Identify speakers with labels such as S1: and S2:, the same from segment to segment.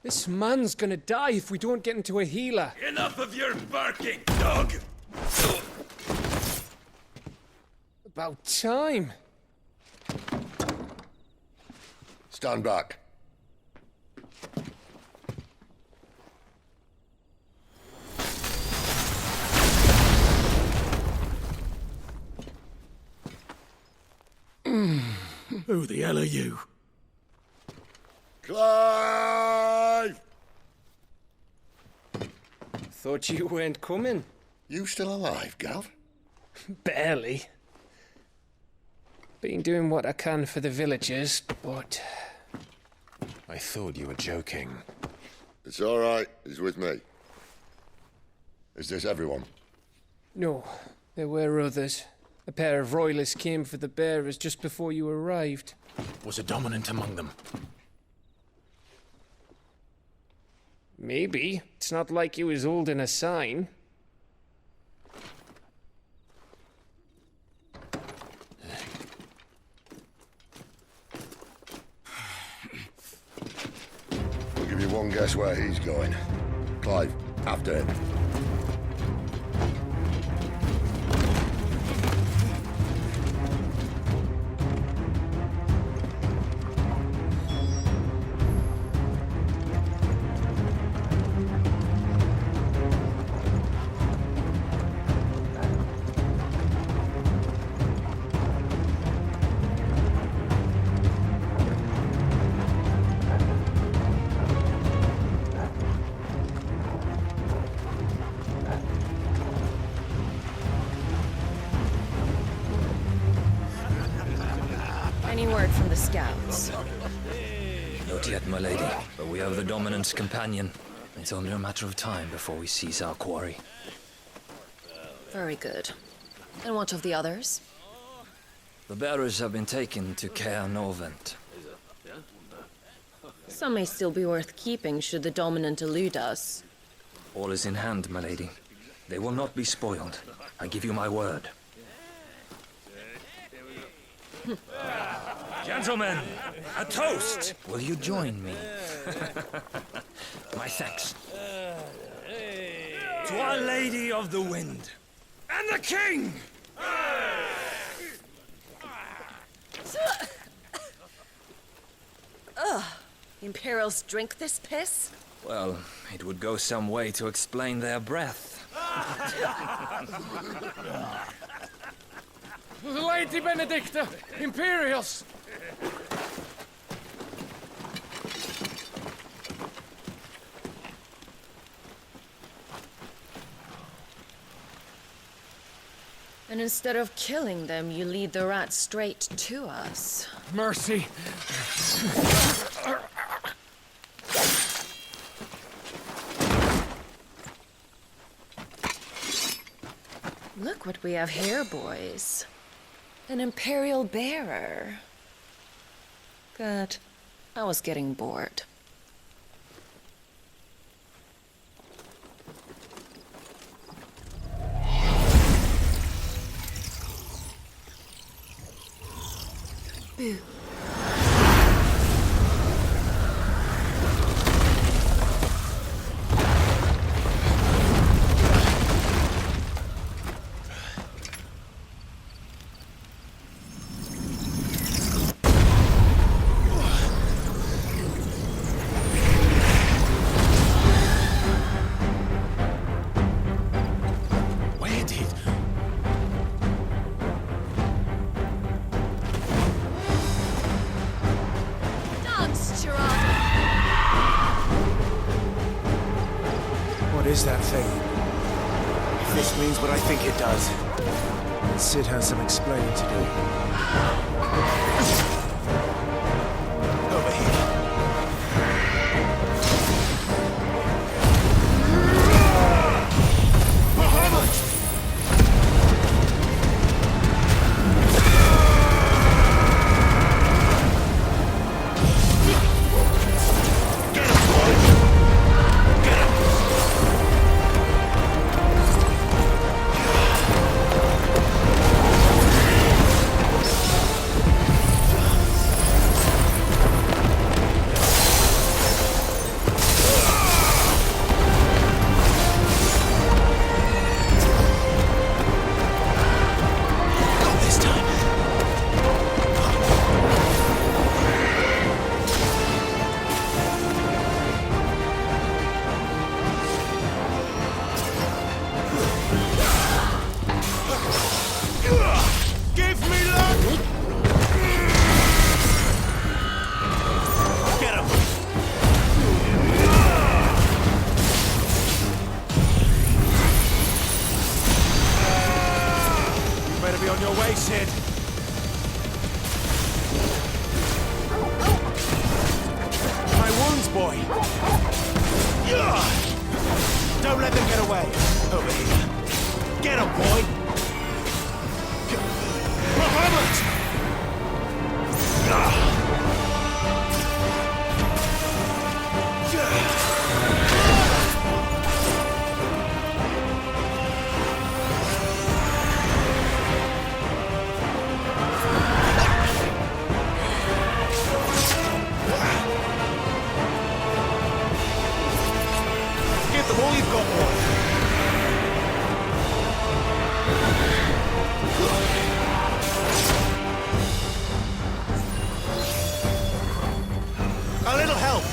S1: This man's gonna die if we don't get into a healer.
S2: Enough of your barking, dog!
S1: About time.
S3: Stand back.
S2: Who the hell are you?
S3: Clive!
S1: Thought you weren't coming.
S3: You still alive, Gav?
S1: Barely. Been doing what I can for the villagers, but...
S4: I thought you were joking.
S3: It's all right. He's with me. Is this everyone?
S1: No, there were others. A pair of royalists came for the bearers just before you arrived.
S2: Was a dominant among them?
S1: Maybe. It's not like he was holding a sign.
S3: I'll give you one guess where he's going. Clive, after him.
S5: Any word from the scouts?
S6: Not yet, my lady, but we have the dominant's companion. It's only a matter of time before we seize our quarry.
S5: Very good. And what of the others?
S6: The bearers have been taken to Caer Novent.
S5: Some may still be worth keeping should the dominant elude us.
S6: All is in hand, my lady. They will not be spoiled. I give you my word.
S2: Gentlemen, a toast!
S6: Will you join me? My thanks.
S2: To Our Lady of the Wind. And the King!
S5: Imperials drink this piss?
S6: Well, it would go some way to explain their breath.
S1: Lady Benedicta! Imperials!
S5: And instead of killing them, you lead the rats straight to us.
S1: Mercy!
S5: Look what we have here, boys. An Imperial bearer. Good. I was getting bored. Boo.
S7: What is that thing? If this means what I think it does, then Sid has some explaining to do. Over here. Don't let them get away. Over here. Get him, boy. Robert! Give them all you've got, boy. A little help.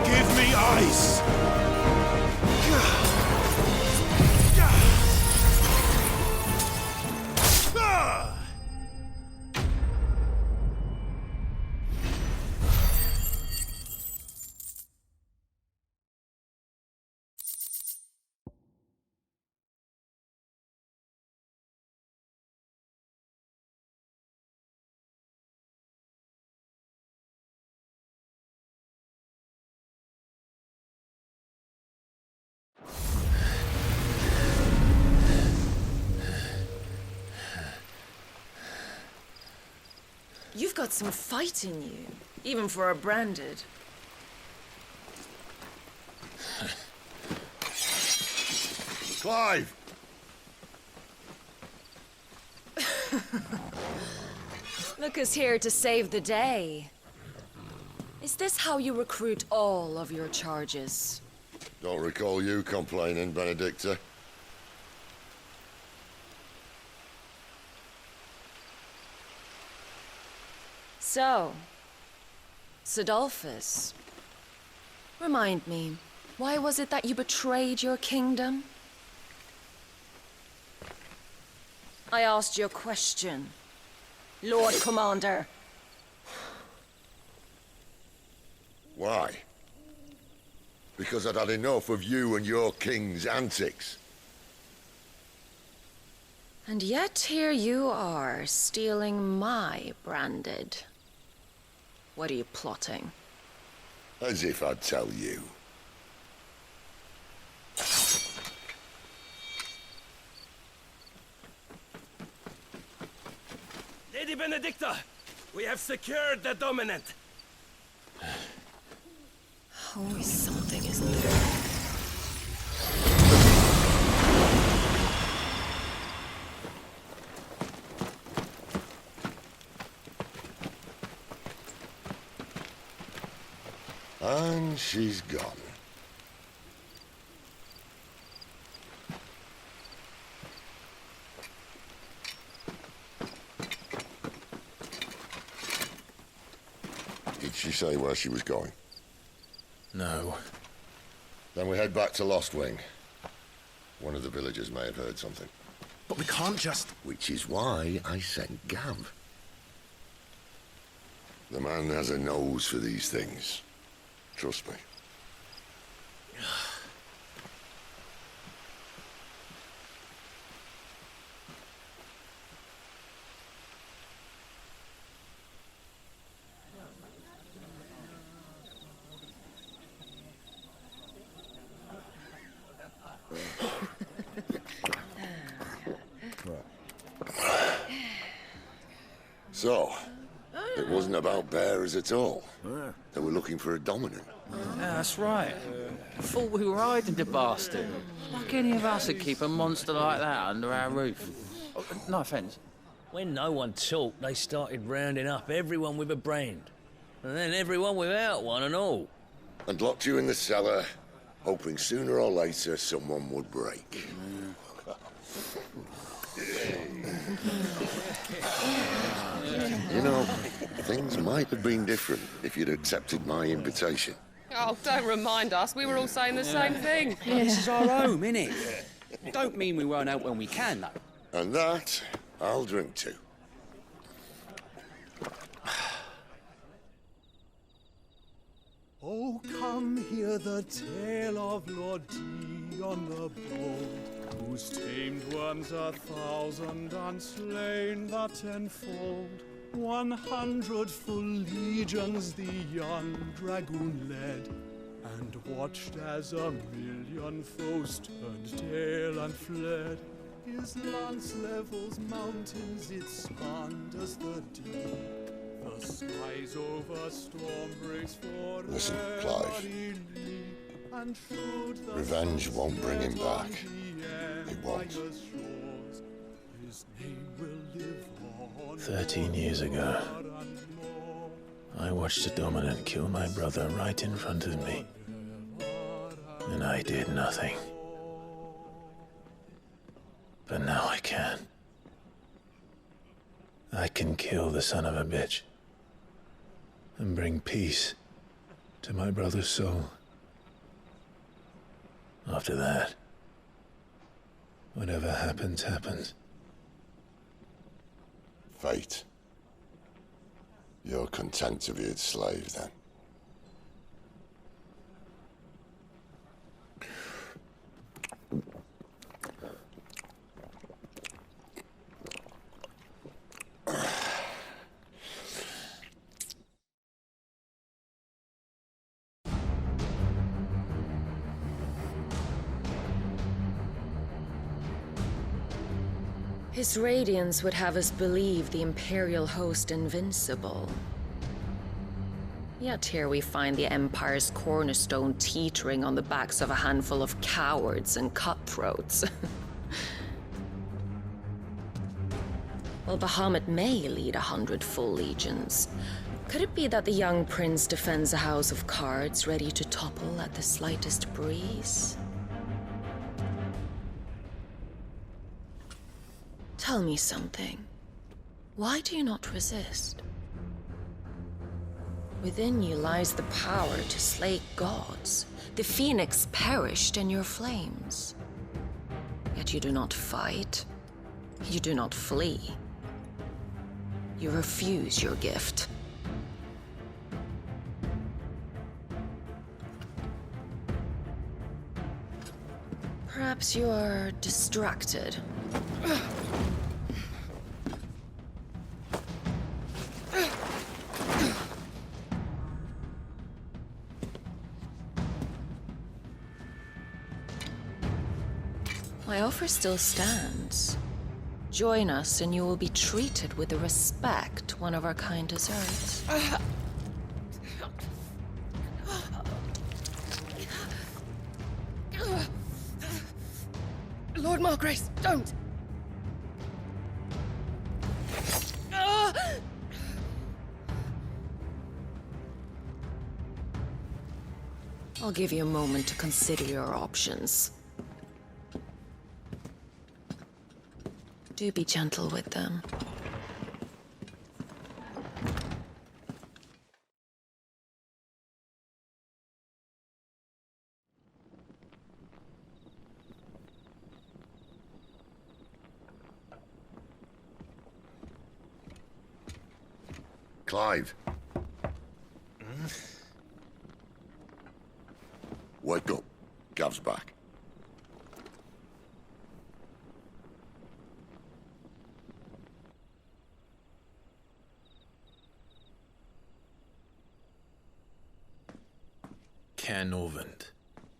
S7: Give me ice.
S5: You've got some fight in you, even for a branded.
S3: Clive!
S5: Look who's here to save the day. Is this how you recruit all of your charges?
S3: Don't recall you complaining, Benedicta.
S5: So, Sidolphus, remind me, why was it that you betrayed your kingdom? I asked you a question, Lord Commander.
S3: Why? Because I'd had enough of you and your king's antics.
S5: And yet here you are, stealing my branded. What are you plotting?
S3: As if I'd tell you.
S2: Lady Benedicta, we have secured the dominant.
S5: Always something, isn't there?
S3: And she's gone. Did she say where she was going?
S4: No.
S3: Then we head back to Lost Wing. One of the villagers may have heard something.
S7: But we can't just...
S3: Which is why I sent Gav. The man has a nose for these things. Trust me. So, it wasn't about bearers at all. They were looking for a dominant.
S8: Yeah, that's right. Thought we were hiding the bastard. Like any of us would keep a monster like that under our roof. Oh, no offence.
S6: When no one talked, they started rounding up everyone with a brand. And then everyone without one and all.
S3: And locked you in the cellar, hoping sooner or later someone would break. You know, things might have been different if you'd accepted my invitation.
S9: Oh, don't remind us. We were all saying the same thing.
S10: This is our home, innit? Don't mean we won't out when we can, though.
S3: And that, I'll drink to.
S2: Oh, come hear the tale of Lord Dion the Bold, whose tamed worms 1,000 and slain the tenfold. 100 full legions the young dragoon led, and watched as 1,000,000 foes turned tail and fled. His lance levels mountains, it spanned as the deep. The skies over storm breaks for
S3: Listen, Clive.
S2: and showed the
S3: Revenge won't bring him back. It won't.
S2: His name will live on
S7: 13 years ago, I watched a dominant kill my brother right in front of me, and I did nothing. But now I can. I can kill the son of a bitch and bring peace to my brother's soul. After that, whatever happens, happens.
S3: Fate. You're content to be its slave, then?
S5: His radiance would have us believe the Imperial host invincible. Yet here we find the Empire's cornerstone teetering on the backs of a handful of cowards and cutthroats. While Bahamut may lead 100 full legions, could it be that the young prince defends a house of cards ready to topple at the slightest breeze? Tell me something. Why do you not resist? Within you lies the power to slay gods. The phoenix perished in your flames. Yet you do not fight. You do not flee. You refuse your gift. Perhaps you are distracted. My offer still stands. Join us and you will be treated with the respect one of our kind deserves.
S9: Lord Margrace, don't!
S5: I'll give you a moment to consider your options. Do be gentle with them.
S3: Clive. Wake up. Gav's back.
S7: Canovant.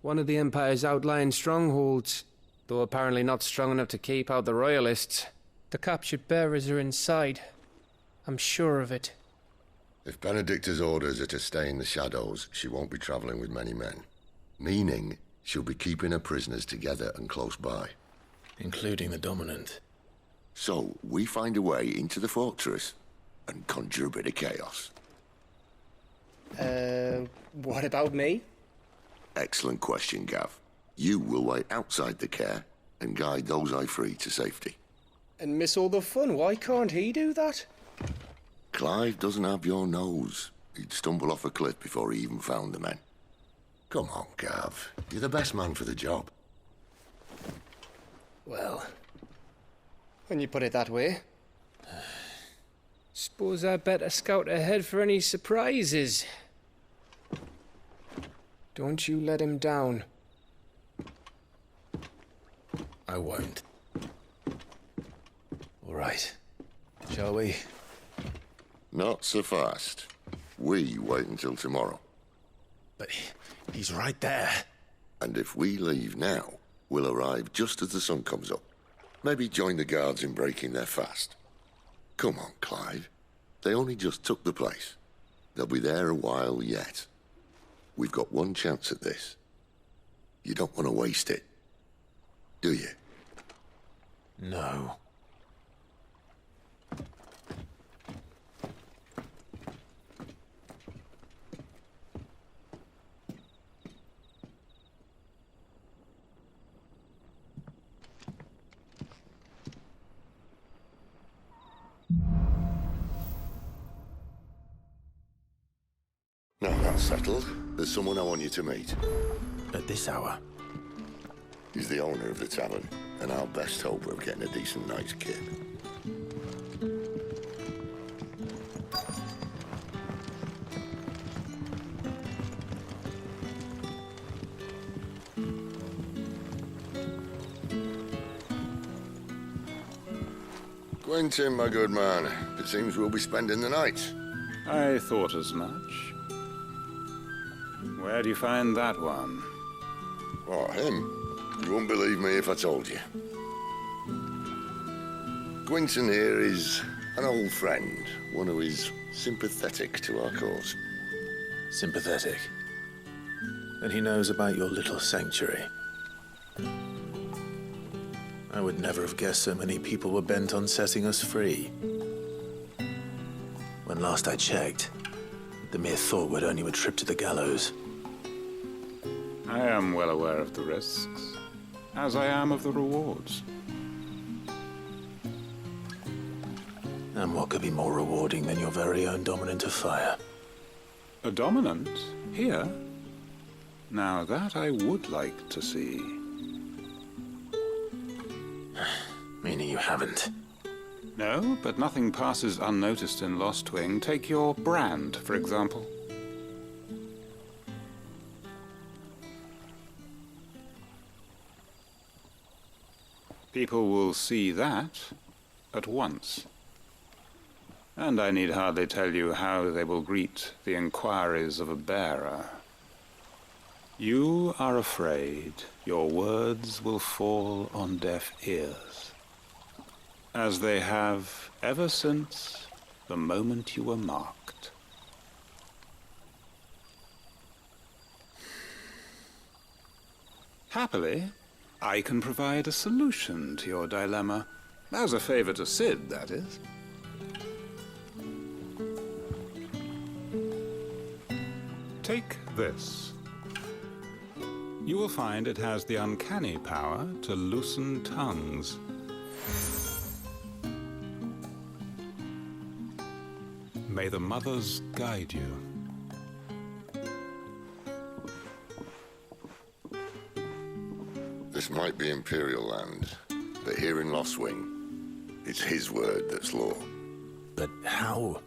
S1: One of the Empire's outlying strongholds, though apparently not strong enough to keep out the Royalists. The captured bearers are inside. I'm sure of it.
S3: If Benedicta's orders are to stay in the shadows, she won't be traveling with many men. Meaning, she'll be keeping her prisoners together and close by.
S7: Including the dominant.
S3: So, we find a way into the fortress and conjure a bit of chaos.
S1: What about me?
S3: Excellent question, Gav. You will wait outside the care and guide those I free to safety.
S1: And miss all the fun. Why can't he do that?
S3: Clive doesn't have your nose. He'd stumble off a cliff before he even found the men. Come on, Gav. You're the best man for the job.
S1: Well, when you put it that way. Suppose Suppose I better scout ahead for any surprises. Don't you let him down.
S7: I won't. All right. Shall we?
S3: Not so fast. We wait until tomorrow.
S7: But he's right there.
S3: And if we leave now, we'll arrive just as the sun comes up. Maybe join the guards in breaking their fast. Come on, Clive. They only just took the place. They'll be there a while yet. We've got one chance at this. You don't want to waste it, do you?
S7: No.
S3: Now that's settled. There's someone I want you to meet.
S7: At this hour?
S3: He's the owner of the tavern, and our best hope of getting a decent night's kip. Quinten, my good man. It seems we'll be spending the night.
S10: I thought as much. Where do you find that one?
S3: Oh, him? You wouldn't believe me if I told you. Quinten here is an old friend, one who is sympathetic to our cause.
S7: Sympathetic? And he knows about your little sanctuary. I would never have guessed so many people were bent on setting us free. When last I checked, the mere thought would earn you a trip to the gallows.
S10: I am well aware of the risks, as I am of the rewards.
S7: And what could be more rewarding than your very own dominant of fire?
S10: A dominant? Here? Now that I would like to see.
S7: Meaning you haven't?
S10: No, but nothing passes unnoticed in Lost Wing. Take your brand, for example. People will see that at once. And I need hardly tell you how they will greet the inquiries of a bearer. You are afraid your words will fall on deaf ears, as they have ever since the moment you were marked. Happily, I can provide a solution to your dilemma. As a favor to Sid, that is. Take this. You will find it has the uncanny power to loosen tongues. May the mothers guide you.
S3: This might be Imperial land, but here in Lost Wing, it's his word that's law.
S7: But how?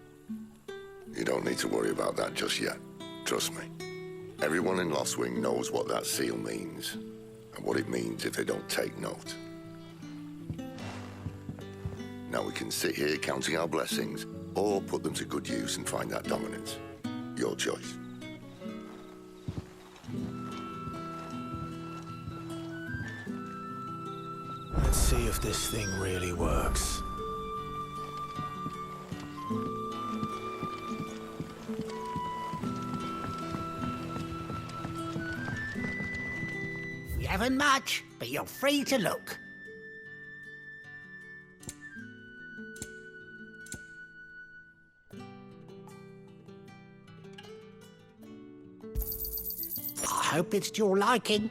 S3: You don't need to worry about that just yet. Trust me. Everyone in Lost Wing knows what that seal means, and what it means if they don't take note. Now we can sit here counting our blessings, or put them to good use and find that dominance. Your choice.
S7: Let's see if this thing really works.
S11: We haven't much, but you're free to look. I hope it's to your liking.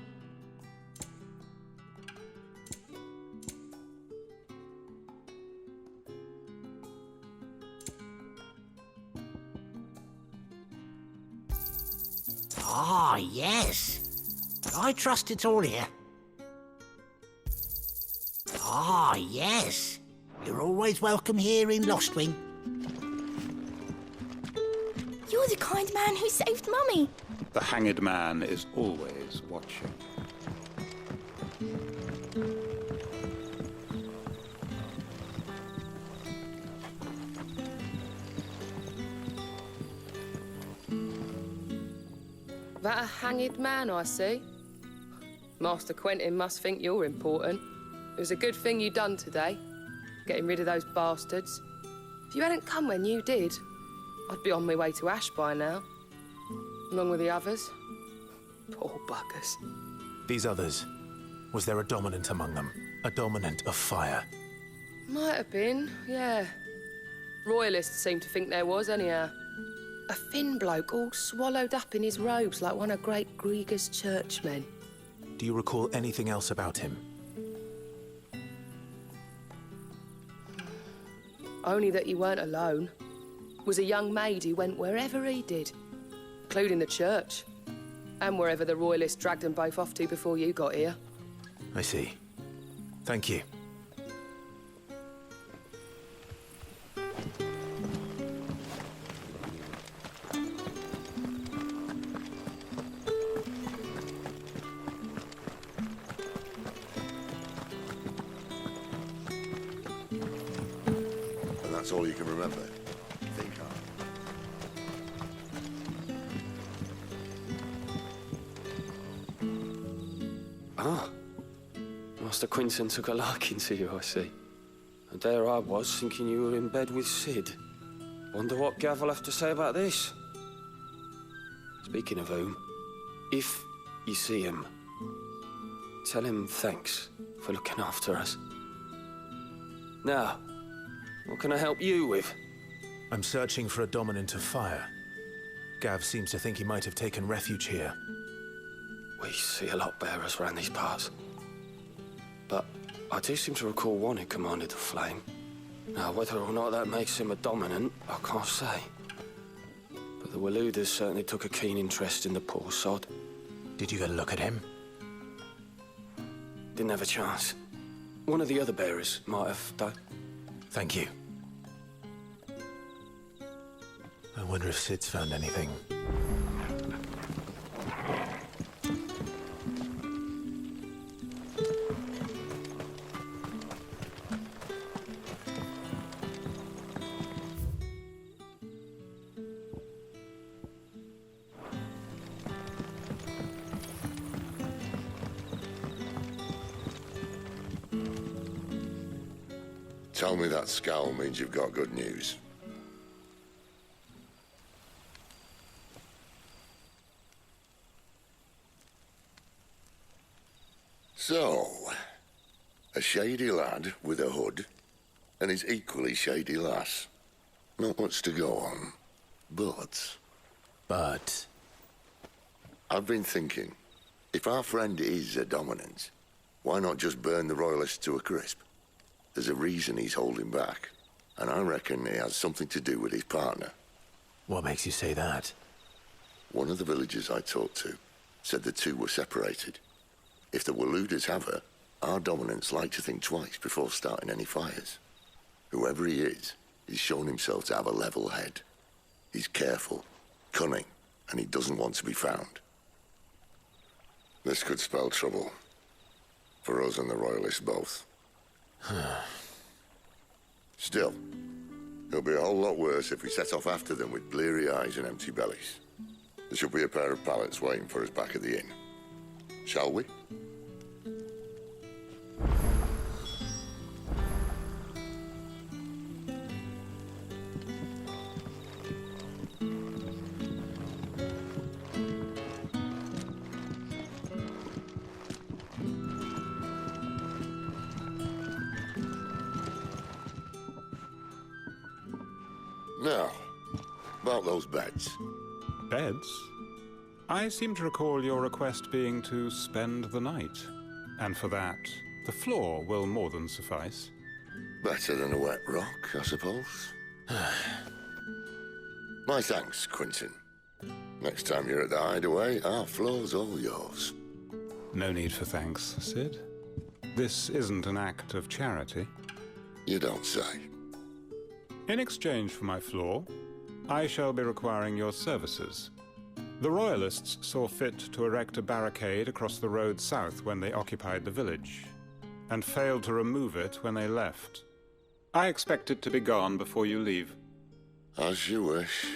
S11: Ah, yes. I trust it's all here. Ah, yes. You're always welcome here in Lost Wing.
S12: You're the kind man who saved Mummy.
S10: The hanged man is always watching.
S9: That a hanged man, I see? Master Quinten must think you're important. It was a good thing you done today, getting rid of those bastards. If you hadn't come when you did, I'd be on my way to Ash by now. Along with the others. Poor buggers.
S7: These others, was there a dominant among them? A dominant of fire?
S9: Might have been, yeah. Royalists seem to think there was, anyhow. A thin bloke all swallowed up in his robes like one of Great Grieger's churchmen.
S7: Do you recall anything else about him?
S9: Only that he weren't alone. Was a young maid who went wherever he did, including the church, and wherever the Royalists dragged them both off to before you got here.
S7: I see. Thank you.
S3: That's all you can remember. Think hard.
S1: Ah. Master Quinten took a liking to you, I see. And there I was, thinking you were in bed with Sid. Wonder what Gav will have to say about this. Speaking of whom, if you see him, tell him thanks for looking after us. Now, what can I help you with?
S7: I'm searching for a dominant of fire. Gav seems to think he might have taken refuge here.
S1: We see a lot bearers around these parts. But I do seem to recall one who commanded the flame. Now, whether or not that makes him a dominant, I can't say. But the Waluders certainly took a keen interest in the poor sod.
S7: Did you get a look at him?
S1: Didn't have a chance. One of the other bearers might have done.
S7: Thank you. I wonder if Sid's found anything.
S3: Tell me that scowl means you've got good news. So, a shady lad with a hood, and his equally shady lass. Not much to go on, but... I've been thinking, if our friend is a dominant, why not just burn the Royalists to a crisp? There's a reason he's holding back, and I reckon it has something to do with his partner.
S7: What makes you say that?
S3: One of the villagers I talked to said the two were separated. If the Waluders have her, our dominants like to think twice before starting any fires. Whoever he is, he's shown himself to have a level head. He's careful, cunning, and he doesn't want to be found. This could spell trouble. For us and the Royalists both. Still, it'll be a whole lot worse if we set off after them with bleary eyes and empty bellies. There should be a pair of pallets waiting for us back at the inn. Shall we? Now, about those beds.
S10: Beds? I seem to recall your request being to spend the night. And for that, the floor will more than suffice.
S3: Better than a wet rock, I suppose. My thanks, Quinten. Next time you're at the hideaway, our floor's all yours.
S10: No need for thanks, Sid. This isn't an act of charity.
S3: You don't say.
S10: In exchange for my floor, I shall be requiring your services. The Royalists saw fit to erect a barricade across the road south when they occupied the village, and failed to remove it when they left. I expect it to be gone before you leave.
S3: As you wish.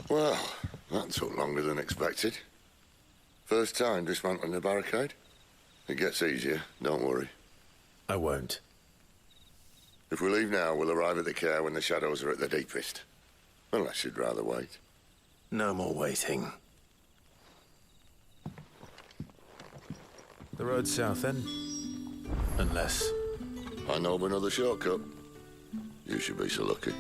S3: Well, that took longer than expected. First time dismantling a barricade? It gets easier, don't worry.
S7: I won't.
S3: If we leave now, we'll arrive at the care when the shadows are at their deepest. Unless you'd rather wait.
S7: No more waiting. The road south, then? Unless...
S3: I know of another shortcut. You should be so lucky.